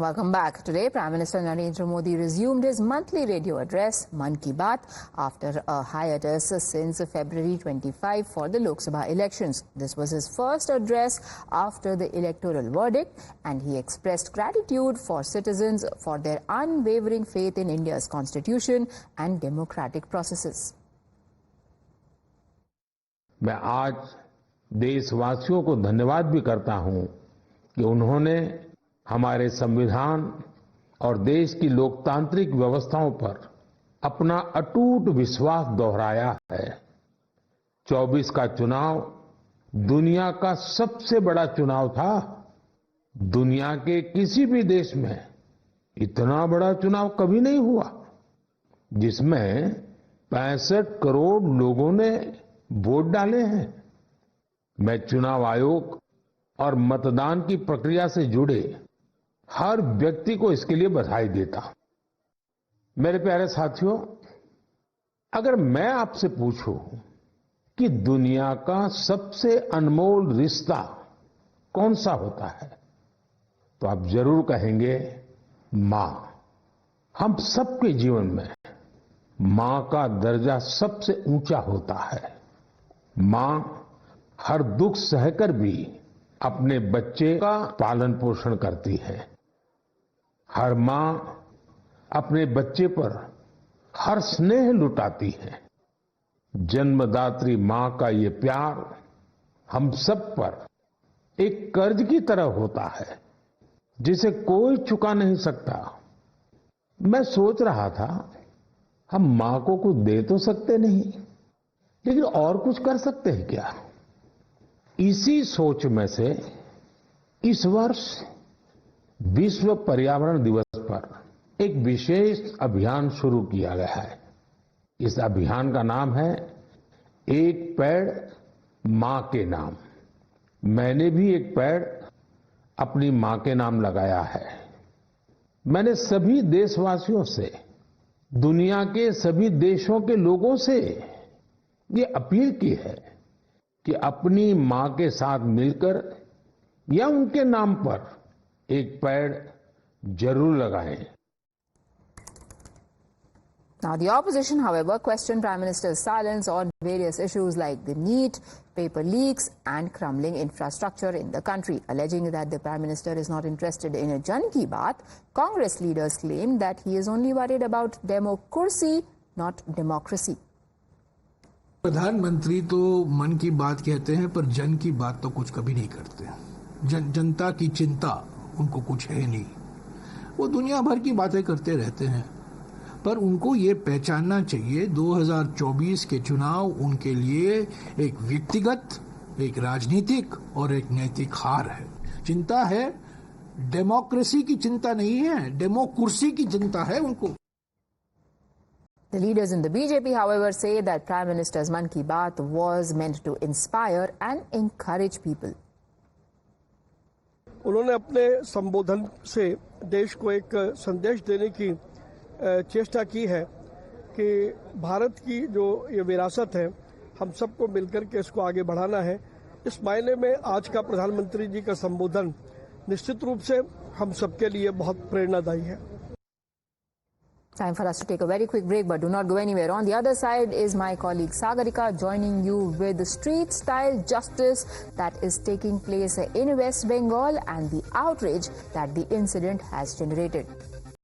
Welcome back. Today, Prime Minister Narendra Modi resumed his monthly radio address, Mann Ki Baat, after a hiatus since February 25 for the Lok Sabha elections. This was his first address after the electoral verdict, and he expressed gratitude for citizens for their unwavering faith in India's constitution and democratic processes. मैं आज देशवासियों को धन्यवाद भी करता हूं कि उन्होंने हमारे संविधान और देश की लोकतांत्रिक व्यवस्थाओं पर अपना अटूट विश्वास दोहराया है। 24 का चुनाव दुनिया का सबसे बड़ा चुनाव था। दुनिया के किसी भी देश में इतना बड़ा चुनाव कभी नहीं हुआ, जिसमें 65 करोड़ लोगों ने वोट डाले हैं। मैं चुनाव आयोग और मतदान की प्रक्रिया से जुड़े हर व्यक्ति को इसके लिए बधाई देता हूं। मेरे प्यारे साथियों, अगर मैं आपसे पूछूं कि दुनिया का सबसे अनमोल रिश्ता कौन सा होता है, तो आप जरूर कहेंगे मां। हम सबके जीवन में मां का दर्जा सबसे ऊंचा होता है। मां हर दुख सहकर भी अपने बच्चे का पालन पोषण करती है। हर मां अपने बच्चे पर हर स्नेह लुटाती है। जन्मदात्री मां का ये प्यार हम सब पर एक कर्ज की तरह होता है, जिसे कोई चुका नहीं सकता। मैं सोच रहा था, हम मां को कुछ दे तो सकते नहीं, लेकिन और कुछ कर सकते हैं क्या? इसी सोच में से इस वर्ष विश्व पर्यावरण दिवस पर एक विशेष अभियान शुरू किया गया है। इस अभियान का नाम है एक पेड़ मां के नाम। मैंने भी एक पेड़ अपनी मां के नाम लगाया है। मैंने सभी देशवासियों से, दुनिया के सभी देशों के लोगों से ये अपील की है कि अपनी मां के साथ मिलकर या उनके नाम पर एक पेड़ जरूर लगाएं। Now, the opposition, however, questioned Prime Minister's silence on various issues like the NEET, paper leaks and crumbling infrastructure in the country. Alleging that the Prime Minister is not interested in a Jan Ki Baat, Congress leaders claimed that he is only worried about democracy, not democracy. प्रधानमंत्री तो मन की बात कहते हैं, पर जन की बात तो कुछ कभी नहीं करते। जनता की चिंता उनको कुछ है नहीं। वो दुनिया भर की बातें करते रहते हैं, पर उनको ये पहचानना चाहिए 2024 के चुनाव उनके लिए एक व्यक्तिगत, एक राजनीतिक और एक नैतिक हार है। चिंता है डेमोक्रेसी की चिंता नहीं है, डेमोकुर्सी की चिंता है उनको। The leaders in the BJP, however, say that Prime Minister's Mann Ki Baat was meant to inspire and encourage people. उन्होंने अपने संबोधन से देश को एक संदेश देने की चेष्टा की है कि भारत की जो ये विरासत है, हम सबको मिलकर के इसको आगे बढ़ाना है। इस मायने में आज का प्रधानमंत्री जी का संबोधन निश्चित रूप से हम सबके लिए बहुत प्रेरणादायी है। Time for us to take a very quick break, but do not go anywhere. On the other side is my colleague Sagarika joining you with the street-style justice that is taking place in West Bengal and the outrage that the incident has generated.